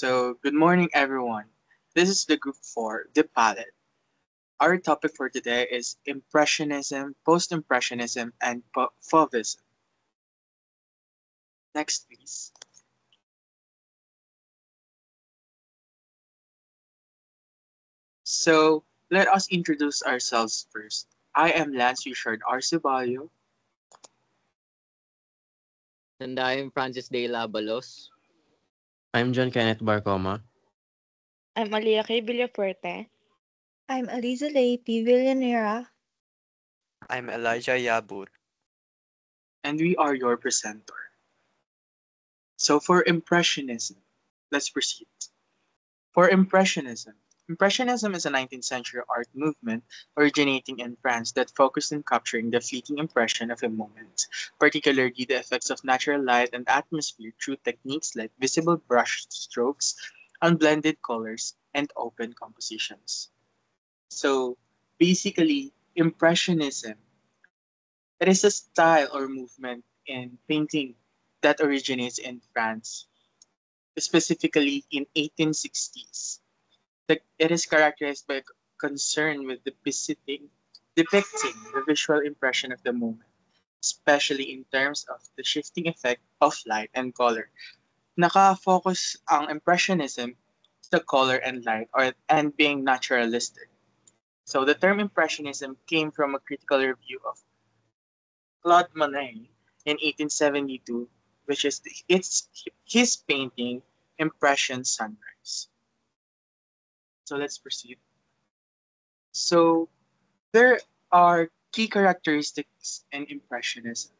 Good morning, everyone. This is the group for The Palette. Our topic for today is Impressionism, Post Impressionism, and Fauvism. Next, please. Let us introduce ourselves first. I am Lance Richard Arceballo, And I'm Francis De Labalos. I'm John Kenneth Barcoma. I'm Alia K. Villafuerte. I'm Aliza P. Villanera. I'm Elijah Yabut. and we are your presenter. For Impressionism, let's proceed. For Impressionism is a 19th century art movement originating in France that focused on capturing the fleeting impression of a moment, particularly the effects of natural light and atmosphere through techniques like visible brush strokes, unblended colors, and open compositions. So basically, Impressionism, it is a style or movement in painting that originates in France, specifically in 1860s. It is characterized by concern with depicting the visual impression of the moment, especially in terms of the shifting effect of light and color. Naka-focus ang Impressionism sa color and light and being naturalistic. So the term Impressionism came from a critical review of Claude Monet in 1872, which is his painting Impression Sunrise. So let's proceed. So there are key characteristics in Impressionism.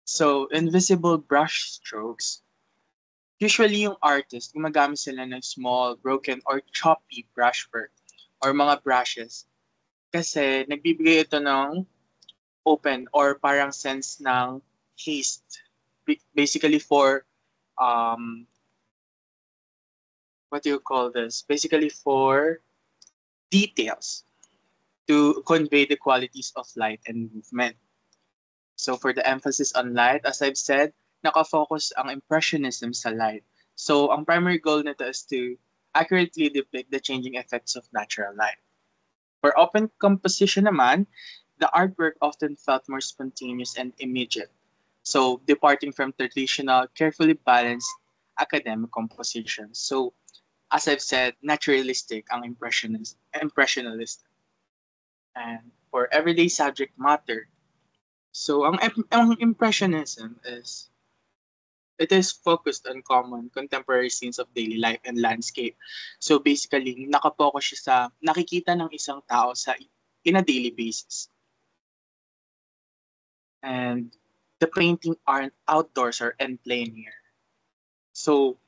So invisible brush strokes. Usually yung artist, gumagamit sila ng small, broken, or choppy brushwork or mga brushes kasi nagbibigay ito ng open or parang sense ng haste. Basically for, what do you call this? Basically for details to convey the qualities of light and movement. So for the emphasis on light, as I've said, nakafocus ang Impressionism sa light. So ang primary goal nito is to accurately depict the changing effects of natural light. For open composition naman, the artwork often felt more spontaneous and immediate. So departing from traditional, carefully balanced academic compositions. So as I've said, naturalistic ang impressionalist. And for everyday subject matter, so ang Impressionism is it is focused on common contemporary scenes of daily life and landscape. So basically, nakapokus siya sa nakikita ng isang tao in a daily basis. And the painting aren't outdoors or en plein air. So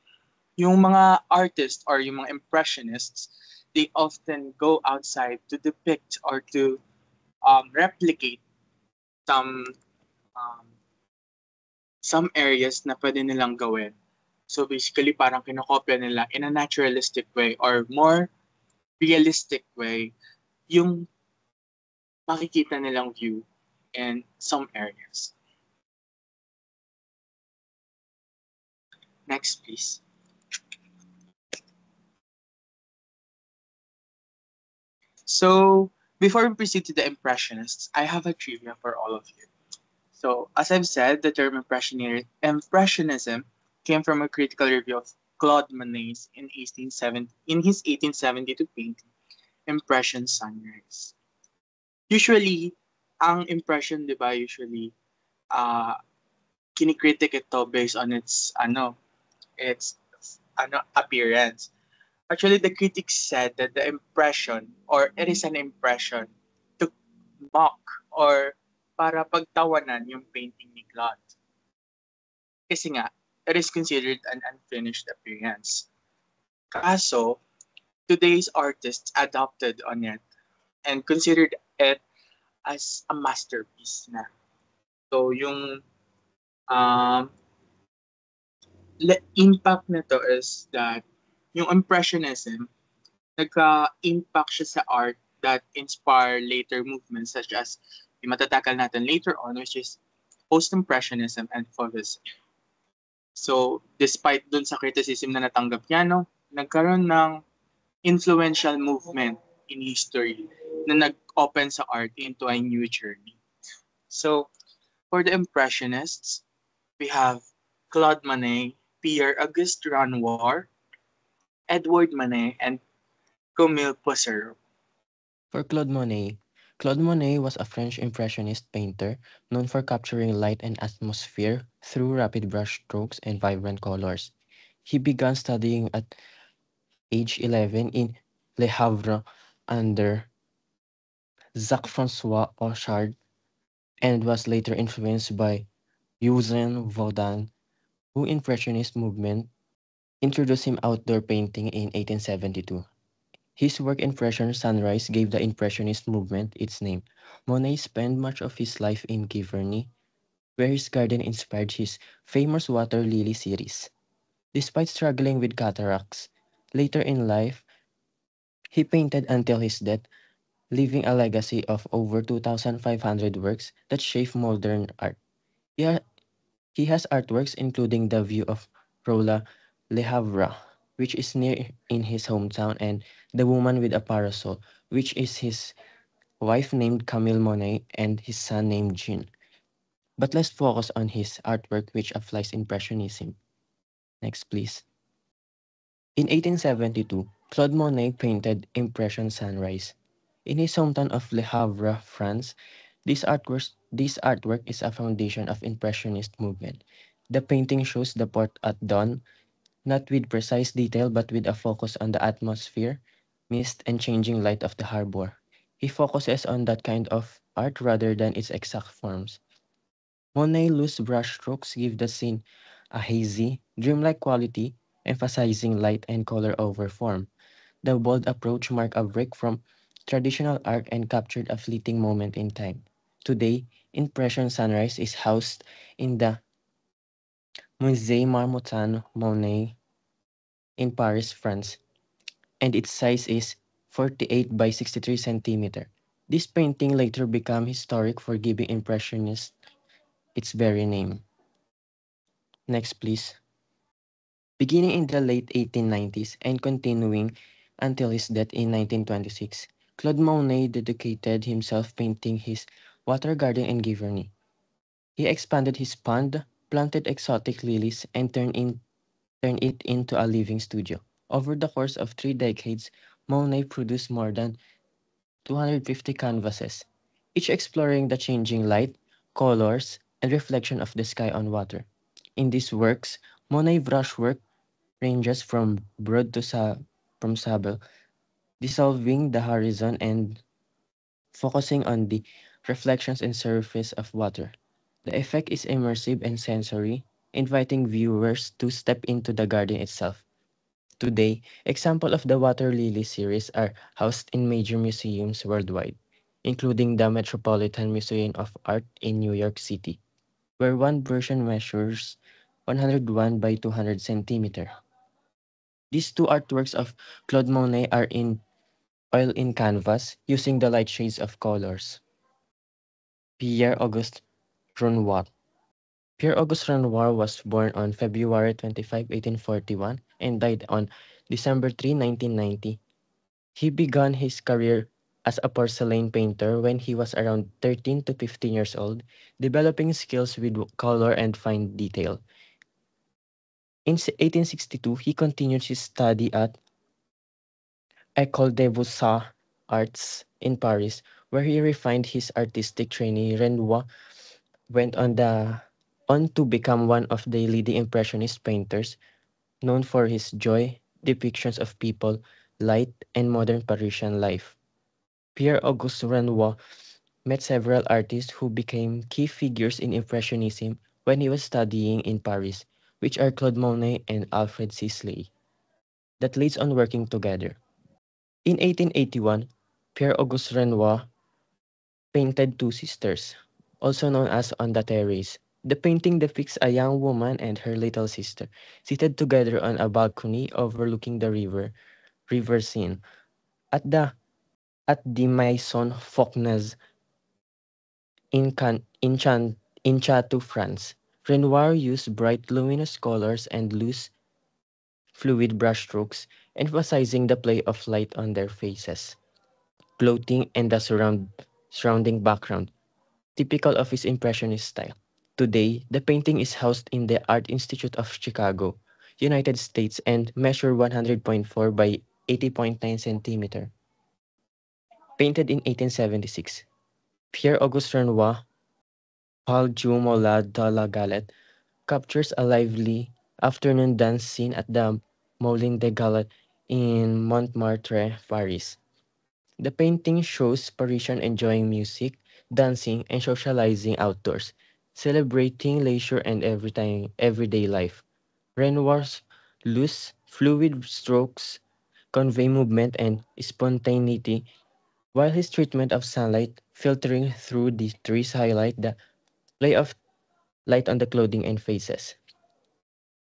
yung mga artists or yung mga impressionists, they often go outside to depict or to replicate some um, some areas na pwede nilang gawin. So basically, parang kinokopya nila in a naturalistic way or more realistic way yung makikita nilang view in some areas. Next, please. So before we proceed to the Impressionists, I have a trivia for all of you. So, as I've said, the term Impressionism came from a critical review of Claude Monet's in his 1872 painting, Impression Sunrise. Usually, ang impression, di ba, uh, kinikritik ito based on its appearance. Actually, the critics said that the impression, or it is an impression, to mock or para pagtawanan yung painting ni Claude. Kasi nga, it is considered an unfinished appearance. Kaso, today's artists adopted on it and considered it as a masterpiece na. So, yung um, impact nito is that yung Impressionism, nagka-impact siya sa art that inspire later movements such as yung matatakal natin later on, which is Post-Impressionism and Fauvism. So, despite dun sa criticism na natanggap niya, no, nagkaroon ng influential movement in history na nag-open sa art into a new journey. So, for the Impressionists, we have Claude Monet, Pierre-Auguste Renoir, Edward Manet, and Camille Pissarro. For Claude Monet was a French Impressionist painter known for capturing light and atmosphere through rapid brush strokes and vibrant colors. He began studying at age 11 in Le Havre under Jacques-François Auchard and was later influenced by Eugène Vaudin, who Impressionist movement introduced him outdoor painting in 1872. His work Impression Sunrise gave the Impressionist movement its name. Monet spent much of his life in Giverny, where his garden inspired his famous water lily series. Despite struggling with cataracts, later in life, he painted until his death, leaving a legacy of over 2,500 works that shape modern art. He, ha- he has artworks including the view of Rolla Le Havre, which is near in his hometown, and The Woman with a Parasol, which is his wife named Camille Monet and his son named Jean. But let's focus on his artwork which applies Impressionism. Next, please. In 1872, Claude Monet painted Impression Sunrise. In his hometown of Le Havre, France, this artwork is a foundation of Impressionist movement. The painting shows the port at dawn, not with precise detail but with a focus on the atmosphere, mist, and changing light of the harbor. He focuses on that kind of art rather than its exact forms. Monet's loose brushstrokes give the scene a hazy, dreamlike quality, emphasizing light and color over form. The bold approach marked a break from traditional art and captured a fleeting moment in time. Today, Impression Sunrise is housed in the Musée Marmottan Monet in Paris, France, and its size is 48 by 63 centimeter. This painting later became historic for giving Impressionists its very name. Next, please. Beginning in the late 1890s and continuing until his death in 1926, Claude Monet dedicated himself painting his water garden in Giverny. He expanded his pond, planted exotic lilies, and turned it into a living studio. Over the course of 3 decades, Monet produced more than 250 canvases, each exploring the changing light, colors, and reflection of the sky on water. In these works, Monet brushwork ranges from broad to from sable, dissolving the horizon and focusing on the reflections and surface of water. The effect is immersive and sensory, inviting viewers to step into the garden itself. Today, examples of the Water Lily series are housed in major museums worldwide, including the Metropolitan Museum of Art in New York City, where one version measures 101 by 200 centimeter. These two artworks of Claude Monet are in oil in canvas using the light shades of colors. Pierre-Auguste Renoir. Pierre-Auguste Renoir was born on February 25, 1841 and died on December 3, 1990. He began his career as a porcelain painter when he was around 13 to 15 years old, developing skills with color and fine detail. In 1862, he continued his study at École des Beaux-Arts Arts in Paris, where he refined his artistic training. Renoir went on to become one of the leading Impressionist painters, known for his joy depictions of people, light, and modern Parisian life. Pierre-Auguste Renoir met several artists who became key figures in Impressionism when he was studying in Paris, which are Claude Monet and Alfred Sisley, that leads on working together. In 1881, Pierre-Auguste Renoir painted Two Sisters, also known as On the Terrace. The painting depicts a young woman and her little sister seated together on a balcony overlooking the river Seine, at the Maison Faucnes in Chateau, France. Renoir used bright luminous colors and loose, fluid brushstrokes, emphasizing the play of light on their faces, clothing, and the surrounding background, typical of his Impressionist style. Today, the painting is housed in the Art Institute of Chicago, United States, and measure 100.4 by 80.9 centimeter. Painted in 1876, Pierre-Auguste Renoir, Paul Jumola de la Galette, captures a lively afternoon dance scene at the Moulin des Galettes in Montmartre, Paris. The painting shows Parisians enjoying music, dancing, and socializing outdoors, celebrating leisure and everyday life. Renoir's loose, fluid strokes convey movement and spontaneity, while his treatment of sunlight filtering through the trees highlight the play of light on the clothing and faces.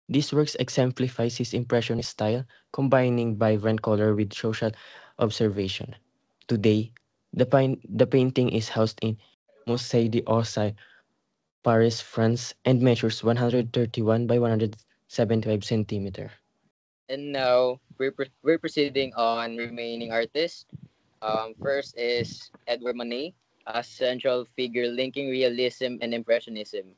This works exemplifies his impressionist style, combining vibrant color with social observation. Today, the painting is housed in Musée d'Orsay, Paris, France, and measures 131 by 175 centimeter. And now we're proceeding on remaining artists. First is Edward Manet, a central figure linking realism and impressionism.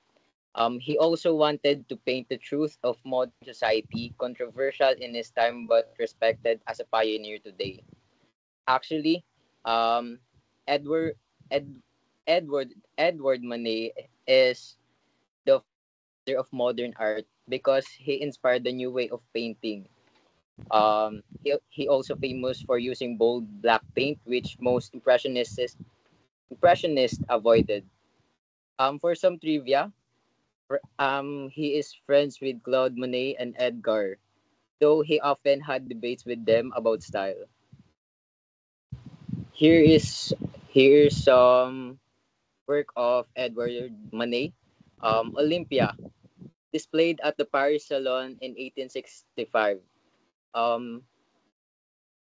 He also wanted to paint the truth of modern society, controversial in his time but respected as a pioneer today. Actually, um, Edward Ed, Edward Manet is the father of modern art because he inspired the new way of painting. He also famous for using bold black paint, which most impressionists avoided. For some trivia, he is friends with Claude Monet and Edgar, though he often had debates with them about style. Here is here's some work of Edward Manet. Olympia, displayed at the Paris Salon in 1865. Um,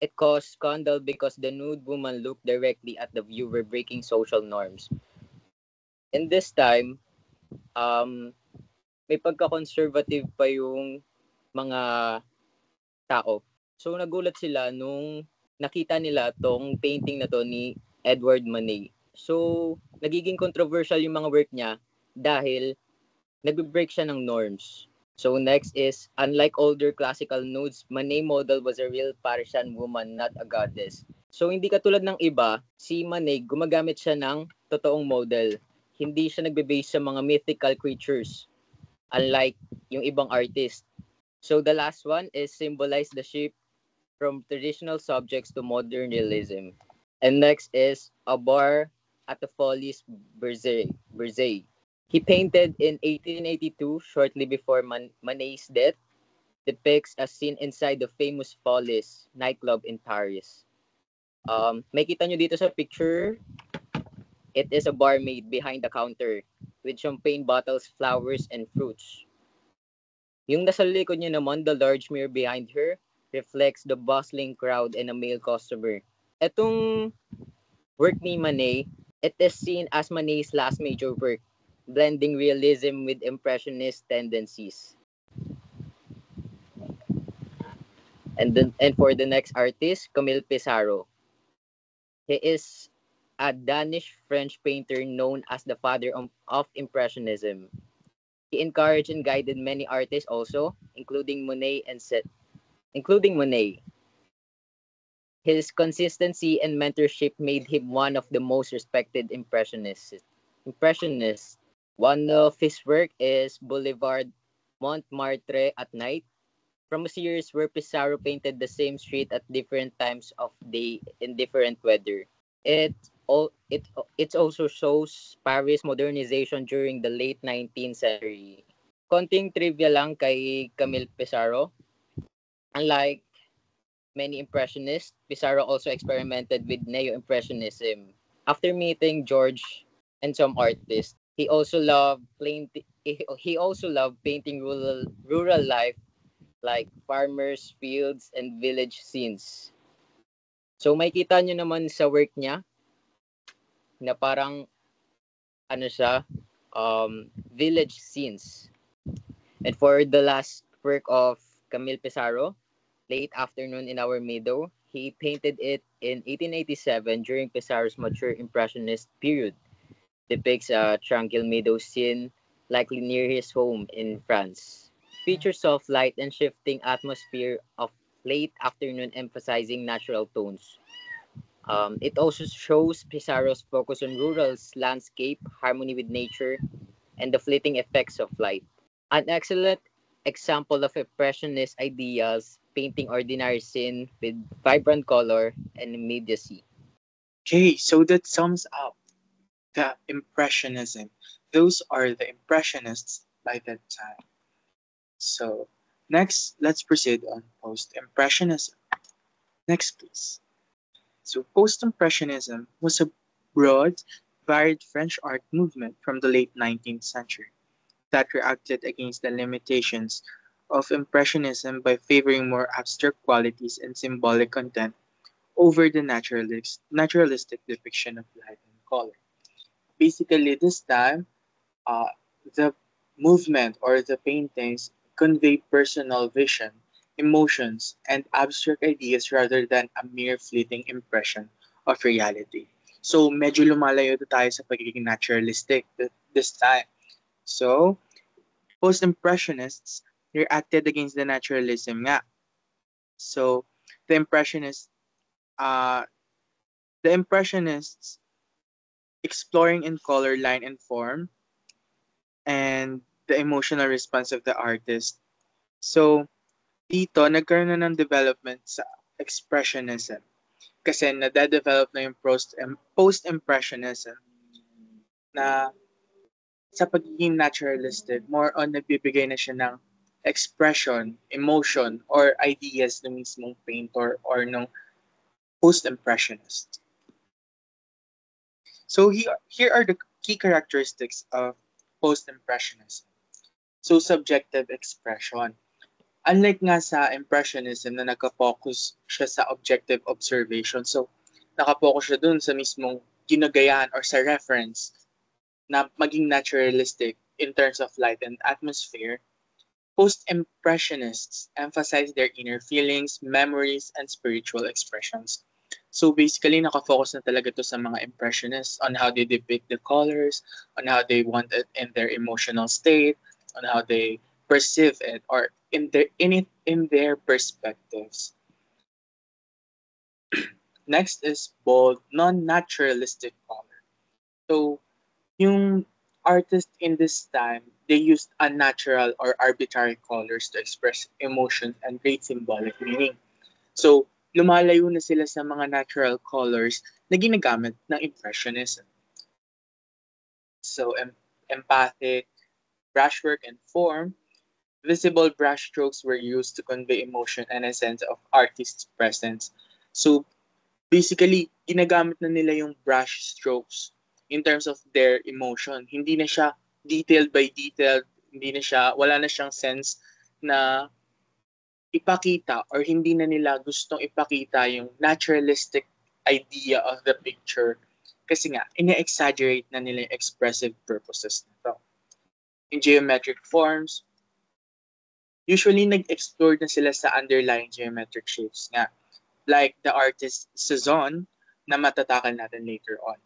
it caused scandal because the nude woman looked directly at the viewer, breaking social norms. In this time, um, may pagka-conservative pa yung mga tao. So nagulat sila nung nakita nila tong painting na to ni Edward Manet. So nagiging controversial yung mga work niya dahil nagbe-break siya ng norms. So next is, unlike older classical nudes, Manet model was a real Parisian woman, not a goddess. So hindi katulad ng iba, si Manet gumagamit siya ng totoong model. Hindi siya nagbe-base sa mga mythical creatures, unlike yung ibang artist. So the last one is symbolize the shift from traditional subjects to modern realism. And next is a bar at the Folies Bergerac. He painted in 1882, shortly before Manet's death, depicts a scene inside the famous Folies nightclub in Paris. May kita nyo dito sa picture, it is a barmaid behind the counter with champagne bottles, flowers, and fruits. Yung nasa likod niya naman, the large mirror behind her reflects the bustling crowd and a male customer. Etong work ni Manet, it is seen as Manet's last major work, blending realism with impressionist tendencies. And for the next artist, Camille Pissarro. He is a Danish-French painter known as the father of Impressionism. He encouraged and guided many artists also, including Monet. His consistency and mentorship made him one of the most respected Impressionists. One of his work is Boulevard Montmartre at night, from a series where Pissarro painted the same street at different times of day in different weather. It also shows Paris modernization during the late 19th century. Konting trivia lang kay Camille Pissarro. Unlike many impressionists, Pissarro also experimented with neo-impressionism. After meeting George and some artists, he also loved painting rural life like farmers, fields, and village scenes. So may kita nyo naman sa work niya na parang ano siya, village scenes. And for the last work of Camille Pissarro, Late Afternoon in Our Meadow, he painted it in 1887 during Pissarro's mature Impressionist period. Depicts a tranquil meadow scene, likely near his home in France. Features soft light and shifting atmosphere of late afternoon emphasizing natural tones. It also shows Pissarro's focus on rural landscape, harmony with nature, and the fleeting effects of light. An excellent example of Impressionist ideas, painting ordinary scene with vibrant color and immediacy. Okay, so that sums up the Impressionism. Those are the Impressionists by that time. So, next, let's proceed on Post Impressionism. Next, please. So, Post Impressionism was a broad, varied French art movement from the late 19th century that reacted against the limitations of Impressionism by favoring more abstract qualities and symbolic content over the naturalistic depiction of light and color. Basically, this time, uh, the movement or the paintings convey personal vision, emotions, and abstract ideas rather than a mere fleeting impression of reality. So, medyo lumalayo na tayo sa pagiging naturalistic this time. So, post-impressionists reacted against the naturalism nga. So, the impressionists, uh, the impressionists exploring in color, line, and form, and the emotional response of the artist. So, dito, nagkaroon na ng development sa expressionism. Kasi nade-develop na yung post-impressionism na sa pagiging naturalistic, more on nagbibigay na siya ng expression, emotion, or ideas ng mismong painter or ng post-impressionist. So here are the key characteristics of post-impressionism. So subjective expression. Unlike nga sa impressionism na nagka-focus siya sa objective observation. So nakapokus siya dun sa mismong ginagayan or sa reference na maging naturalistic in terms of light and atmosphere. Post-impressionists emphasize their inner feelings, memories, and spiritual expressions. So basically, nakafocus na talaga to sa mga impressionists on how they depict the colors, on how they want it in their emotional state, on how they perceive it, or in their perspectives. Next is bold, non-naturalistic color. So yung artist in this time, they used unnatural or arbitrary colors to express emotions and great symbolic meaning. So, lumalayo na sila sa mga natural colors na ginagamit ng Impressionism. So, empathic, brushwork, and form, visible brushstrokes were used to convey emotion and a sense of artist's presence. So, basically, ginagamit na nila yung brush strokes in terms of their emotion. Hindi na siya detail by detail, wala na siyang sense na ipakita or hindi na nila gustong ipakita yung naturalistic idea of the picture kasi nga, ina-exaggerate na nila yung expressive purposes nito. In geometric forms, usually nag-explore na sila sa underlying geometric shapes nga. Like the artist Cezanne na matatakal natin later on.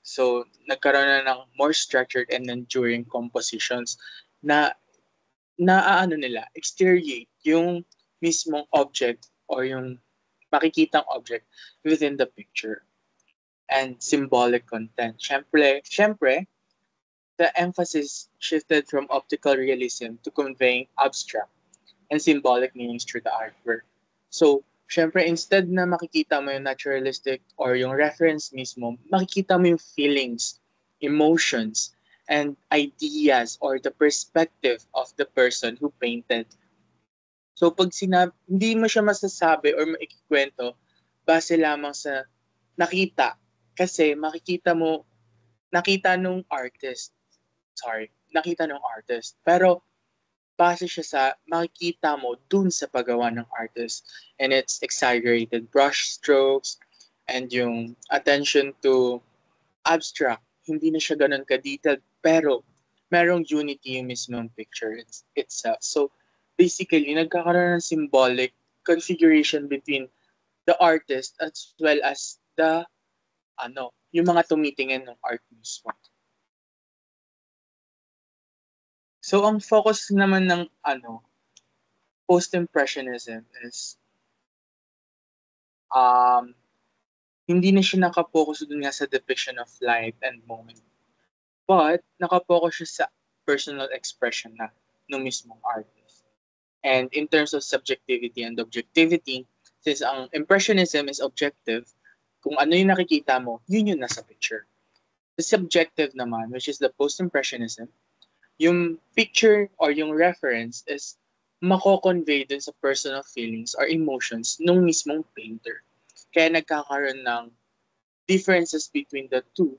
So, nagkaroon na ng more structured and enduring compositions na exteriorate yung mismong object or yung makikitang object within the picture. And symbolic content. Syempre, the emphasis shifted from optical realism to conveying abstract and symbolic meanings through the artwork. So, syempre, instead na makikita mo yung naturalistic or yung reference mismo, makikita mo yung feelings, emotions, and ideas or the perspective of the person who painted. So, pag hindi mo siya masasabi or maikikwento base lamang sa nakita. Kasi nakita nung artist. Pero, base siya sa makikita mo dun sa paggawa ng artist. And it's exaggerated brush strokes and yung attention to abstract. Hindi na siya ganun ka-detailed pero merong unity yung mismong picture itself. So, basically, nagkakaroon ng symbolic configuration between the artist as well as the yung mga tumitingin ng art mismo. So, ang focus naman ng post-impressionism is um, hindi na siya nakapokus dun nga sa depiction of life and moment. But, nakapokus siya sa personal expression na ng mismong artist. And in terms of subjectivity and objectivity, since ang impressionism is objective, kung ano yung nakikita mo, yun yung nasa picture. The subjective naman, which is the post-impressionism, yung picture or yung reference is mako-convey dun sa personal feelings or emotions nung mismong painter. Kaya nagkakaroon ng differences between the two,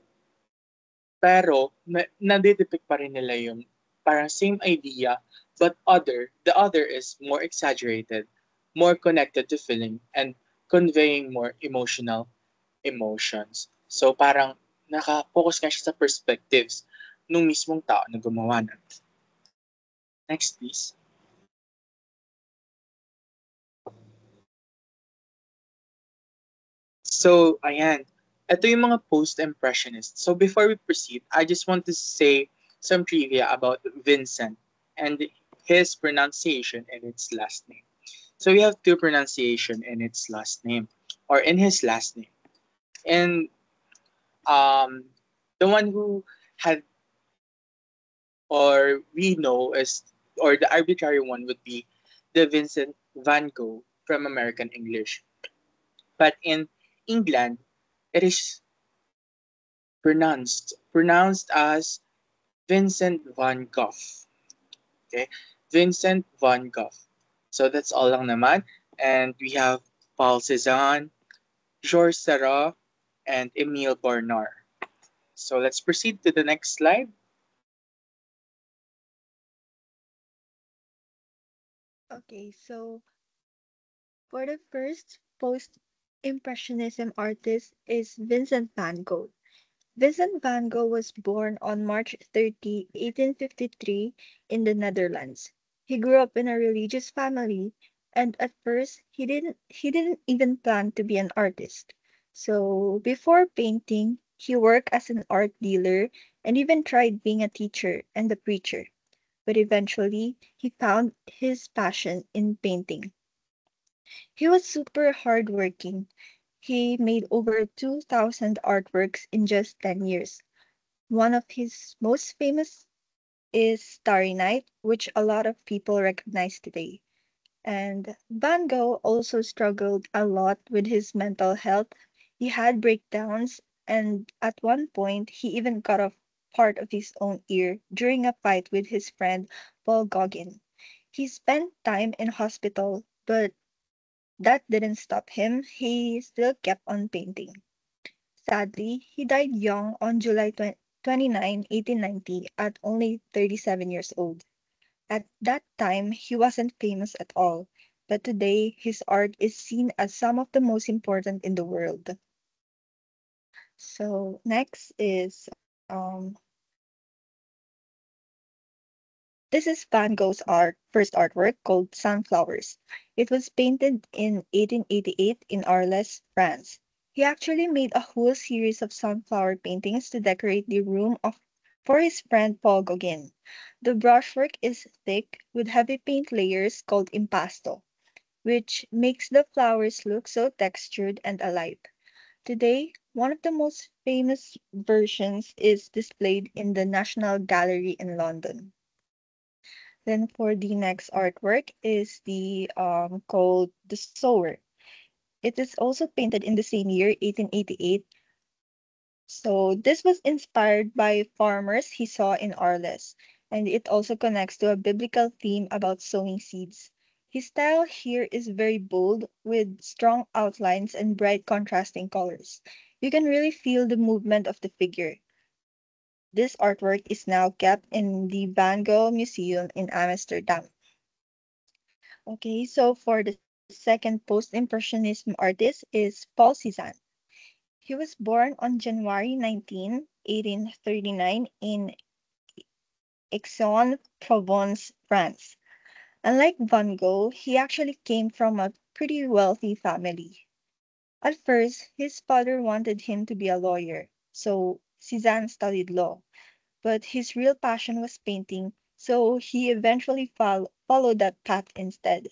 pero nadidepict pa rin nila yung parang same idea, but the other is more exaggerated, more connected to feeling, and conveying more emotions. So parang naka-focus nga siya sa perspectives nung mismong tao na gumawa nun. Next, please. So, ayan. Ito yung mga post-impressionists. So, before we proceed, I just want to say some trivia about Vincent and his pronunciation and its last name. So, we have two pronunciation in its last name, or in his last name. And the one who had, or we know as, or the arbitrary one would be the Vincent van Gogh from American English. But in England, it is pronounced as Vincent van Gogh. Okay, Vincent van Gogh. So that's all lang naman. And we have Paul Cézanne, Georges Seurat, and Emile Bernard. So let's proceed to the next slide. Okay, so for the first post-impressionism artist is Vincent van Gogh. Vincent van Gogh was born on March 30, 1853 in the Netherlands. He grew up in a religious family and at first he didn't even plan to be an artist. So before painting, he worked as an art dealer and even tried being a teacher and a preacher. But eventually, he found his passion in painting. He was super hardworking. He made over 2,000 artworks in just 10 years. One of his most famous is Starry Night, which a lot of people recognize today. And Van Gogh also struggled a lot with his mental health. He had breakdowns, and at one point, he even cut off part of his own ear during a fight with his friend Paul Gauguin. He spent time in hospital, but that didn't stop him. He still kept on painting. Sadly, he died young on July 29, 1890, at only 37 years old. At that time, he wasn't famous at all, but today his art is seen as some of the most important in the world. So next is this is Van Gogh's first artwork called Sunflowers. It was painted in 1888 in Arles, France. He actually made a whole series of sunflower paintings to decorate the room for his friend Paul Gauguin. The brushwork is thick with heavy paint layers called impasto, which makes the flowers look so textured and alive. Today, one of the most famous versions is displayed in the National Gallery in London. Then for the next artwork is the called The Sower. It is also painted in the same year, 1888. So this was inspired by farmers he saw in Arles, and it also connects to a biblical theme about sowing seeds. His style here is very bold with strong outlines and bright contrasting colors. You can really feel the movement of the figure. This artwork is now kept in the Van Gogh Museum in Amsterdam. Okay, so for the second post-impressionism artist is Paul Cézanne. He was born on January 19, 1839 in Aix-en-Provence, France. Unlike Van Gogh, he actually came from a pretty wealthy family. At first, his father wanted him to be a lawyer, so Cézanne studied law. But his real passion was painting, so he eventually followed that path instead.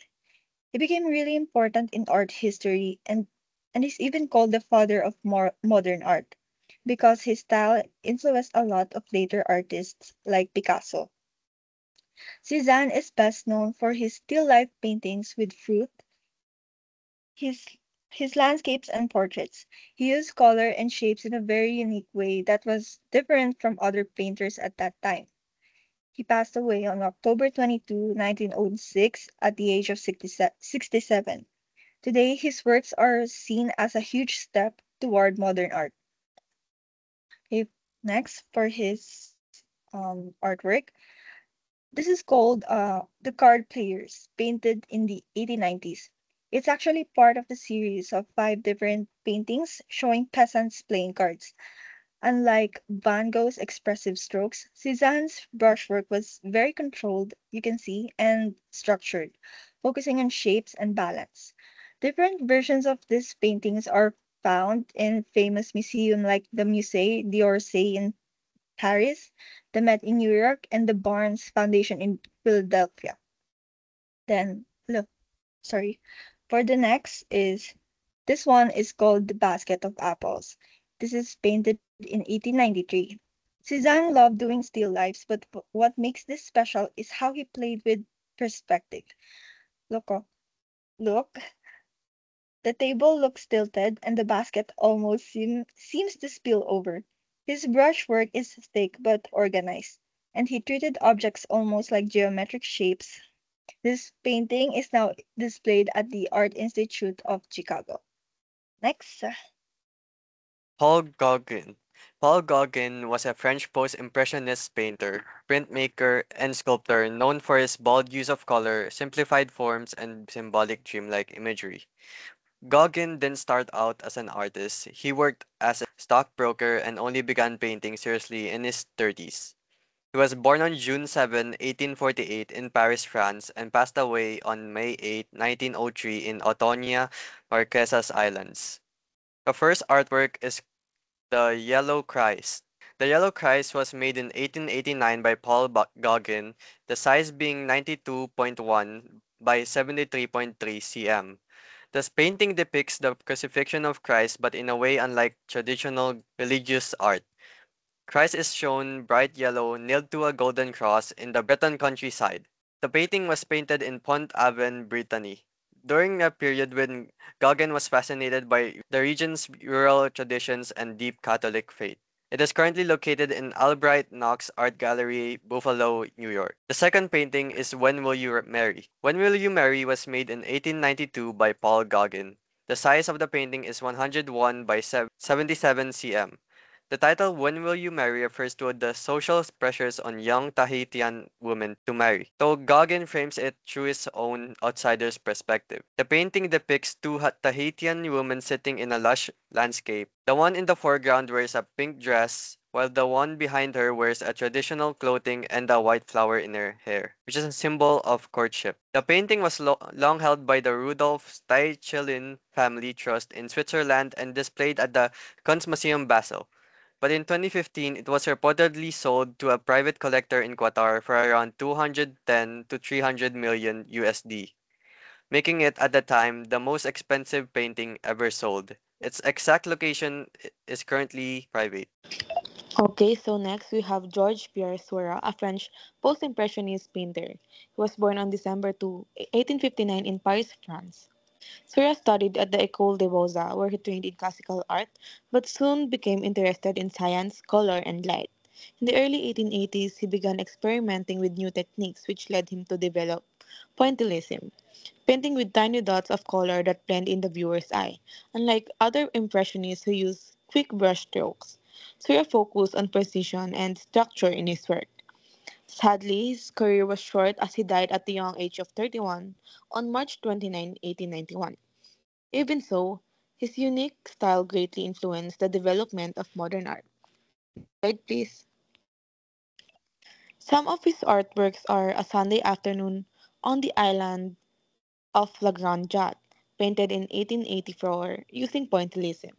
He became really important in art history and is even called the father of modern art because his style influenced a lot of later artists like Picasso. Cézanne is best known for his still life paintings with fruit, his his landscapes and portraits. He used color and shapes in a very unique way that was different from other painters at that time. He passed away on October 22, 1906, at the age of 67. Today, his works are seen as a huge step toward modern art. Okay, next, for his artwork, this is called The Card Players, painted in the 1890s. It's actually part of the series of five different paintings showing peasants playing cards. Unlike Van Gogh's expressive strokes, Cézanne's brushwork was very controlled, you can see, and structured, focusing on shapes and balance. Different versions of these paintings are found in famous museums like the Musée d'Orsay in Paris, the Met in New York, and the Barnes Foundation in Philadelphia. Then, look, sorry. For the next is this one is called The Basket of Apples. This is painted in 1893. Cézanne loved doing still lifes, but what makes this special is how he played with perspective. Look, oh, look, the table looks tilted and the basket almost seems to spill over. His brushwork is thick but organized, and he treated objects almost like geometric shapes. This painting is now displayed at the Art Institute of Chicago. Next. Paul Gauguin. Paul Gauguin was a French post-impressionist painter, printmaker, and sculptor known for his bold use of color, simplified forms, and symbolic dreamlike imagery. Gauguin didn't start out as an artist. He worked as a stockbroker and only began painting seriously in his 30s. He was born on June 7, 1848 in Paris, France, and passed away on May 8, 1903 in Otonia, Marquesas Islands. The first artwork is the Yellow Christ. The Yellow Christ was made in 1889 by Paul Gauguin, the size being 92.1 by 73.3 cm. This painting depicts the crucifixion of Christ, but in a way unlike traditional religious art. Christ is shown bright yellow, nailed to a golden cross in the Breton countryside. The painting was painted in Pont-Aven, Brittany. During a period when Gauguin was fascinated by the region's rural traditions and deep Catholic faith. It is currently located in Albright Knox Art Gallery, Buffalo, New York. The second painting is When Will You Marry? When Will You Marry was made in 1892 by Paul Gauguin. The size of the painting is 101 by 77 cm. The title When Will You Marry refers to the social pressures on young Tahitian women to marry, though Gauguin frames it through his own outsider's perspective. The painting depicts two Tahitian women sitting in a lush landscape. The one in the foreground wears a pink dress, while the one behind her wears a traditional clothing and a white flower in her hair, which is a symbol of courtship. The painting was long held by the Rudolf Steichen Family Trust in Switzerland and displayed at the Kunstmuseum Basel. But in 2015, it was reportedly sold to a private collector in Qatar for around 210 to 300 million USD, making it at the time the most expensive painting ever sold. Its exact location is currently private. Okay, so next we have Georges Pierre Seurat, a French post-impressionist painter. He was born on December 2, 1859 in Paris, France. Seurat studied at the École des Beaux-Arts, where he trained in classical art, but soon became interested in science, color, and light. In the early 1880s, he began experimenting with new techniques, which led him to develop pointillism, painting with tiny dots of color that blend in the viewer's eye. Unlike other impressionists who use quick brush strokes, Seurat focused on precision and structure in his work. Sadly, his career was short as he died at the young age of 31 on March 29, 1891. Even so, his unique style greatly influenced the development of modern art. Next slide, please. Some of his artworks are A Sunday Afternoon on the Island of La Grande Jatte, painted in 1884 using pointillism.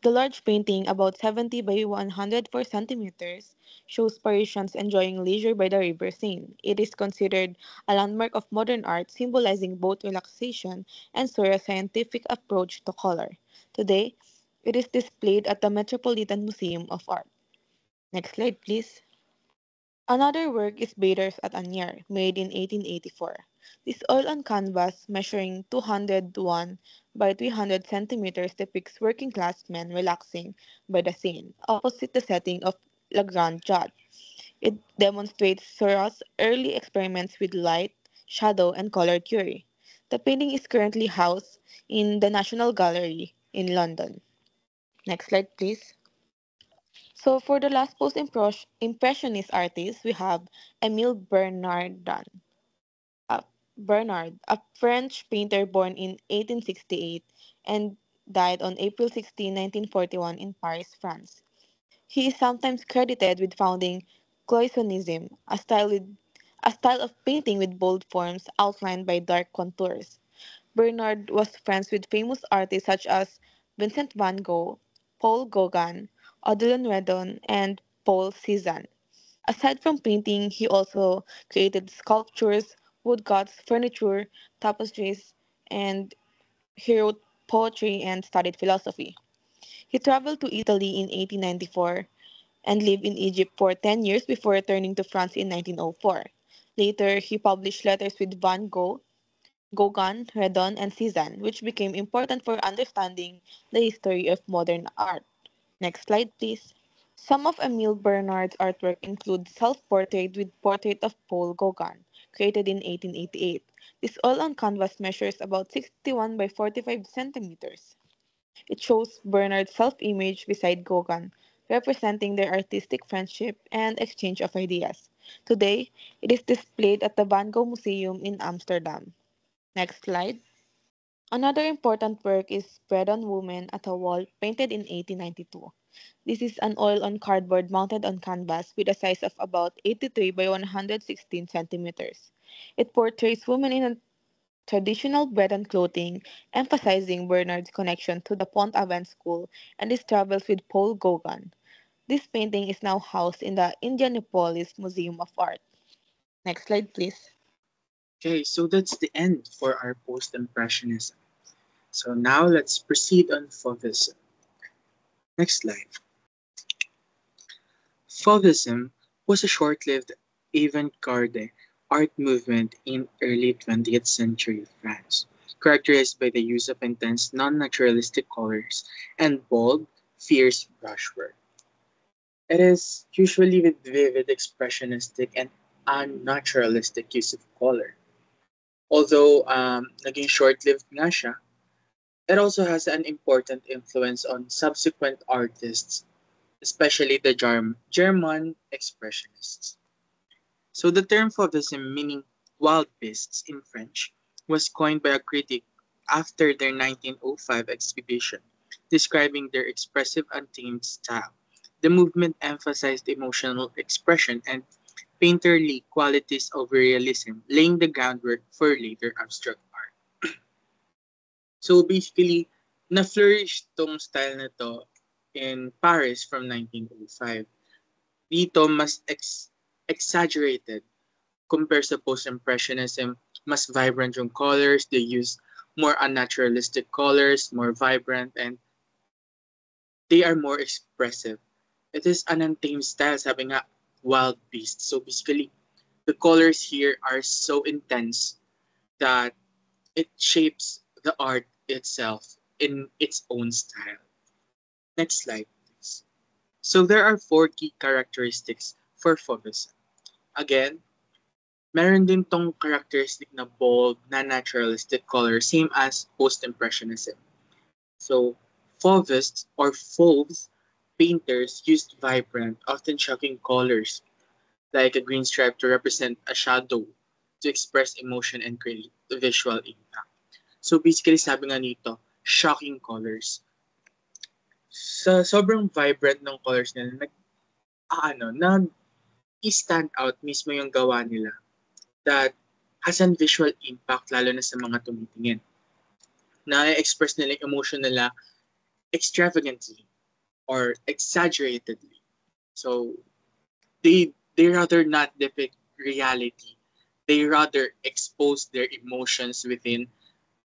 The large painting, about 70 by 104 centimeters, shows Parisians enjoying leisure by the River Seine. It is considered a landmark of modern art, symbolizing both relaxation and Seurat's scientific approach to color. Today, it is displayed at the Metropolitan Museum of Art. Next slide, please. Another work is Bathers at Asnières, made in 1884. This oil on canvas, measuring 201 by 300 centimeters, depicts working class men relaxing by the Seine, opposite the setting of La Grande Jatte. It demonstrates Seurat's early experiments with light, shadow, and color theory. The painting is currently housed in the National Gallery in London. Next slide, please. So for the last post-impressionist artist, we have Emile uh, Bernard, a French painter born in 1868 and died on April 16, 1941 in Paris, France. He is sometimes credited with founding Cloisonnism, a style of painting with bold forms outlined by dark contours. Bernard was friends with famous artists such as Vincent van Gogh, Paul Gauguin, Odilon Redon, and Paul Cézanne. Aside from painting, he also created sculptures, woodcuts, furniture, tapestries, and he wrote poetry and studied philosophy. He traveled to Italy in 1894 and lived in Egypt for 10 years before returning to France in 1904. Later, he published letters with Van Gogh, Gauguin, Redon, and Cézanne, which became important for understanding the history of modern art. Next slide, please. Some of Emile Bernard's artwork include self-portrait with portrait of Paul Gauguin, created in 1888. This oil-on-canvas measures about 61 by 45 centimeters. It shows Bernard's self-image beside Gauguin, representing their artistic friendship and exchange of ideas. Today, it is displayed at the Van Gogh Museum in Amsterdam. Next slide. Another important work is Spread on Woman at a Wall, painted in 1892. This is an oil on cardboard mounted on canvas with a size of about 83 by 116 centimeters. It portrays women in a traditional Breton clothing, emphasizing Bernard's connection to the Pont-Aven school and his travels with Paul Gauguin. This painting is now housed in the Indianapolis Museum of Art. Next slide, please. Okay, so that's the end for our post-impressionism. So now let's proceed on Fauvism. Next slide. Fauvism was a short-lived avant-garde art movement in early 20th century France, characterized by the use of intense non-naturalistic colors and bold, fierce brushwork. It is usually with vivid expressionistic and unnaturalistic use of color. Although naging short-lived nga siya, it also has an important influence on subsequent artists, especially the German expressionists. So the term Fauvism, meaning wild beasts in French, was coined by a critic after their 1905 exhibition, describing their expressive untamed style. The movement emphasized emotional expression and painterly qualities over realism, laying the groundwork for later abstract art. So basically, na-flourish tong style na to in Paris from 1905. Dito, mas exaggerated compared sa post-impressionism. Mas vibrant yung colors. They use more unnaturalistic colors, more vibrant, and they are more expressive. It is an untamed style, sabi nga, wild beast. So basically, the colors here are so intense that it shapes the art itself in its own style. Next slide, please. So there are four key characteristics for Fauvism. Again, meron din tong characteristic na bold, na naturalistic color, same as post-impressionism. So, Fauvists or Fauves painters used vibrant, often shocking colors, like a green stripe to represent a shadow, to express emotion and create visual impact. So basically, sabi nga nito, shocking colors. Sa sobrang vibrant ng colors nila, i-stand out mismo yung gawa nila that has a visual impact lalo na sa mga tumitingin. Na-express nila yung emotion nila extravagantly or exaggeratedly. So they rather not depict reality. They rather expose their emotions within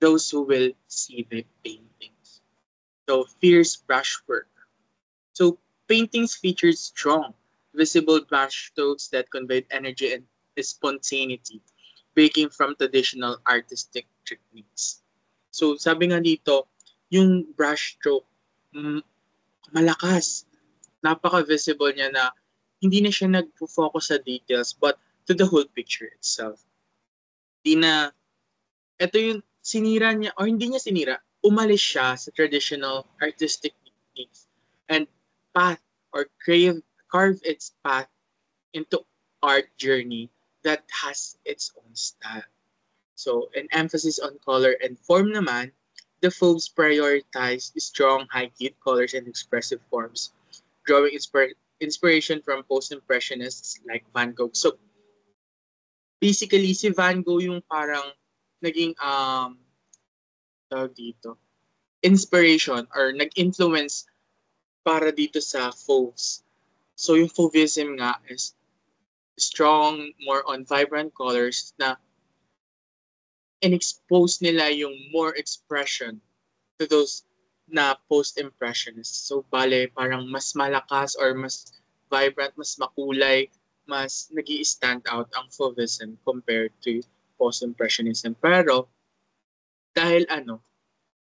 those who will see the paintings. So fierce brushwork. So paintings featured strong, visible brushstrokes that conveyed energy and spontaneity, breaking from traditional artistic techniques. So sabi nga dito, yung brushstroke, mm, malakas. Napaka-visible niya na hindi na siya nag-focus sa details but to the whole picture itself. Di na, ito yung sinira niya, or hindi niya sinira, umalis siya sa traditional artistic techniques and path or carve its path into art journey that has its own style. So, an emphasis on color and form naman, the Fauves prioritized strong, high-keyed colors and expressive forms, drawing inspiration from post-impressionists like Van Gogh. So, basically, si Van Gogh yung parang naging, tawag dito, inspiration or nag-influence para dito sa Fauves. So, yung Fauvism nga is strong, more on vibrant colors na in-expose nila yung more expression to those na post-impressionists. So, bale, parang mas malakas or mas vibrant, mas makulay, mas nag stand out ang Fauvism compared to post-impressionism. Pero, dahil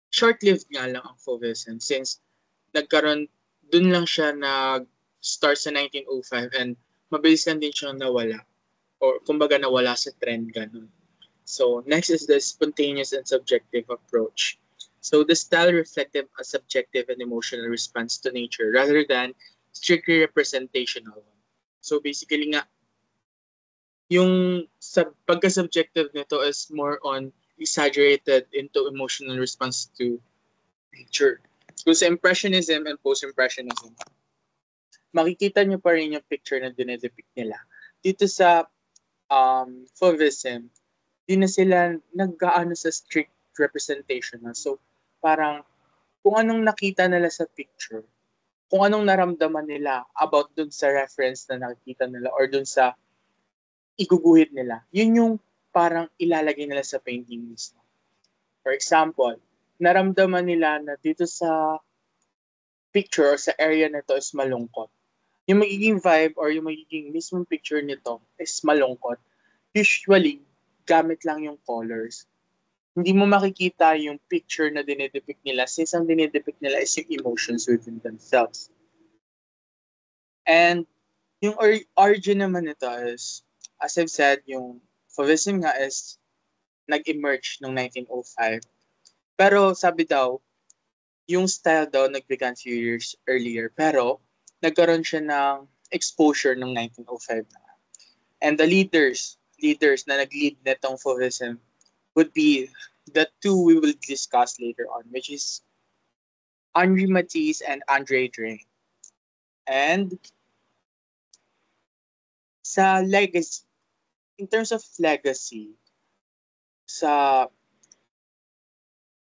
short-lived nga lang ang Fauvism since nagkaroon, dun lang siya nag-start sa 1905 and mabilis lang din siyang nawala or kumbaga nawala sa trend ganun. So next is the spontaneous and subjective approach. So the style reflected a subjective and emotional response to nature rather than strictly representational. So basically nga, yung pagka-subjective nito is more on exaggerated into emotional response to nature. So sa Impressionism and Post-Impressionism, makikita nyo pa rin yung picture na dinedepict nila. Dito sa Fauvism, di na sila nag-aano sa strict representation. So, parang kung anong nakita nila sa picture, kung anong naramdaman nila about dun sa reference na nakikita nila or dun sa iguguhit nila, yun yung parang ilalagay nila sa painting mismo. For example, naramdaman nila na dito sa picture or sa area na to is malungkot. Yung magiging vibe or yung magiging mismong picture nito is malungkot. Usually, gamit lang yung colors. Hindi mo makikita yung picture na dinedepict nila since ang dinedepict nila is yung emotions within themselves. And yung origin naman nito is, as I've said, yung Fauvism nga is nag-emerge noong 1905. Pero sabi daw, yung style daw nag-began few years earlier. Pero nagkaroon siya ng exposure noong 1905 na. And the leaders na nag-lead netong Fauvism would be the two we will discuss later on, which is Henri Matisse and Andre Dre. And sa legacy, in terms of legacy,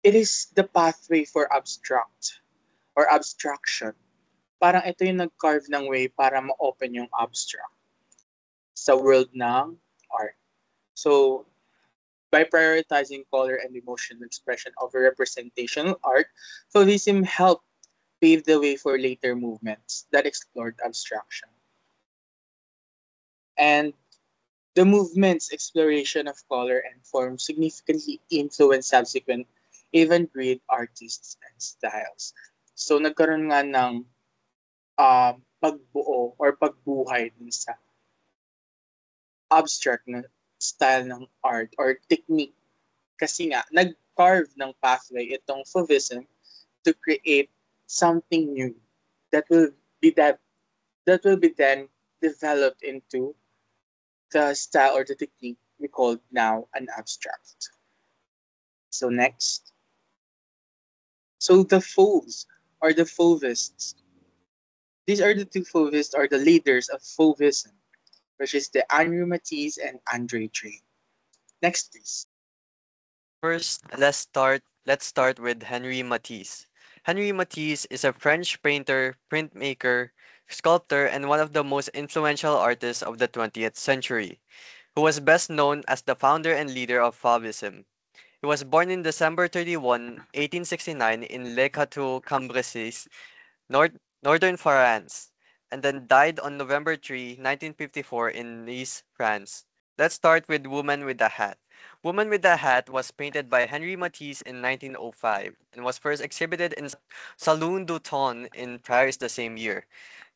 it is the pathway for abstract or abstraction. Parang ito yung nag-carve ng way para ma-open yung abstract sa world ng art. So, by prioritizing color and emotional expression over representational art, Fauvism helped pave the way for later movements that explored abstraction. And the movement's exploration of color and form significantly influenced subsequent avant-garde artists and styles. So nagkaroon nga ng pagbuo or pagbuhay dun sa abstract na style ng art or technique. Kasi nga, nag-carve ng pathway itong Fauvism to create something new that will be then developed into the style or the technique we call now an abstract. So next. So the Fauves or the Fauvists. These are the two Fauvists or the leaders of Fauvism. which is the Henri Matisse and Andre Dre. Next, please. First, let's start with Henri Matisse. Henri Matisse is a French painter, printmaker, sculptor, and one of the most influential artists of the 20th century, who was best known as the founder and leader of Fauvism. He was born in December 31, 1869 in Le Cateau, Cambrésis, North, northern France, and then died on November 3, 1954 in Nice, France. Let's start with Woman with the Hat. Woman with the Hat was painted by Henri Matisse in 1905 and was first exhibited in Salon d'Automne in Paris the same year.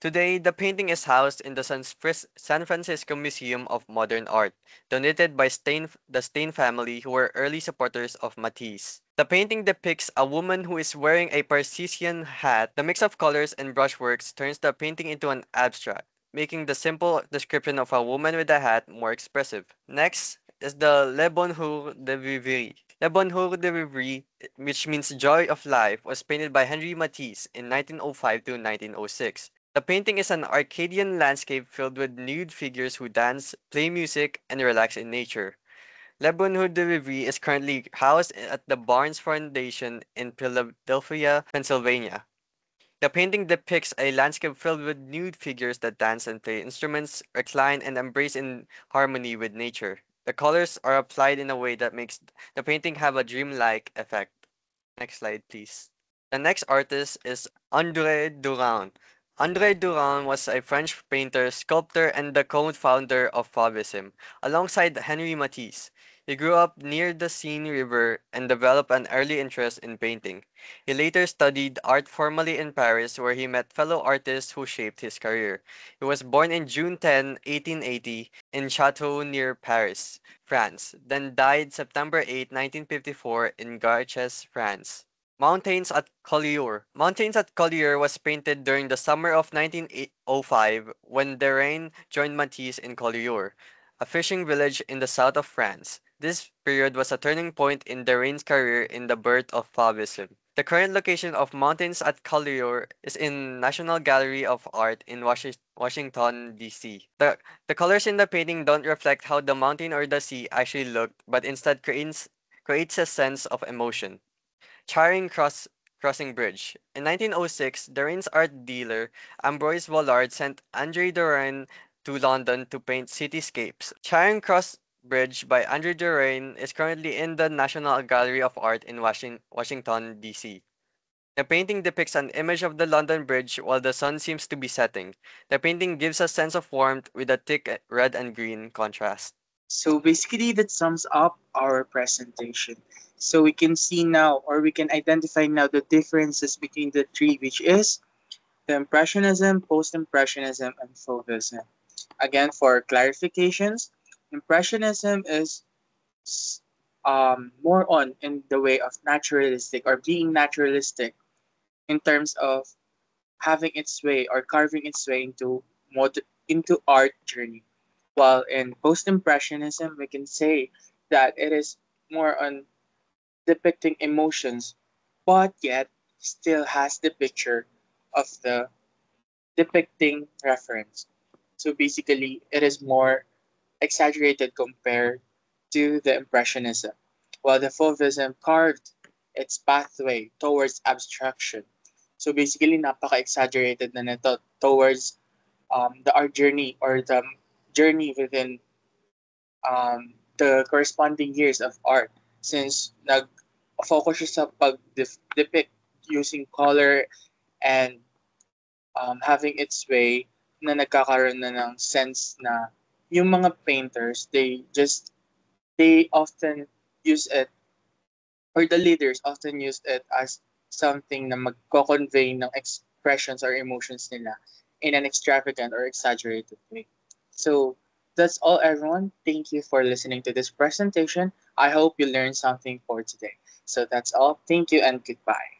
Today, the painting is housed in the San Francisco Museum of Modern Art, donated by the Stein family, who were early supporters of Matisse. The painting depicts a woman who is wearing a Parisian hat. The mix of colors and brushworks turns the painting into an abstract, making the simple description of a woman with a hat more expressive. Next is the Le Bonheur de Vivre. Le Bonheur de Vivre, which means joy of life, was painted by Henri Matisse in 1905 to 1906. The painting is an Arcadian landscape filled with nude figures who dance, play music, and relax in nature. Le Bonheur de Vivre is currently housed at the Barnes Foundation in Philadelphia, Pennsylvania. The painting depicts a landscape filled with nude figures that dance and play instruments, recline, and embrace in harmony with nature. The colors are applied in a way that makes the painting have a dreamlike effect. Next slide, please. The next artist is André Durand. André Durand was a French painter, sculptor, and the co-founder of Fauvism, alongside Henri Matisse. He grew up near the Seine River and developed an early interest in painting. He later studied art formally in Paris, where he met fellow artists who shaped his career. He was born in June 10, 1880, in Chateau near Paris, France, then died September 8, 1954, in Garches, France. Mountains at Collioure was painted during the summer of 1905 when Derain joined Matisse in Collioure, a fishing village in the south of France. This period was a turning point in Derain's career in the birth of Fauvism. The current location of Mountains at Collioure is in National Gallery of Art in Washington, D.C. The colors in the painting don't reflect how the mountain or the sea actually looked, but instead creates a sense of emotion. Crossing Bridge. In 1906, Derain's art dealer Ambroise Vollard sent André Derain to London to paint cityscapes. Charing Cross Bridge by André Derain is currently in the National Gallery of Art in Washington, D.C. The painting depicts an image of the London Bridge while the sun seems to be setting. The painting gives a sense of warmth with a thick red and green contrast. So basically, that sums up our presentation. So we can see now, or we can identify now the differences between the three, which is the Impressionism, Post-Impressionism, and Fauvism. Again, for clarifications, Impressionism is more on in the way of naturalistic or being naturalistic in terms of having its way or carving its way into art journey. While in post-impressionism, we can say that it is more on depicting emotions, but yet still has the picture of the depicting reference. So basically, it is more exaggerated compared to the impressionism, while the Fauvism carved its pathway towards abstraction. So basically, napaka-exaggerated na nito towards the art journey or the journey within the corresponding years of art since nag-focus siya sa pag-depict using color and having its way na nagkakaroon na ng sense na yung mga painters, they often use it or the leaders often use it as something na magko-convey ng expressions or emotions nila in an extravagant or exaggerated way. So that's all, everyone. Thank you for listening to this presentation. I hope you learned something for today. So that's all. Thank you and goodbye.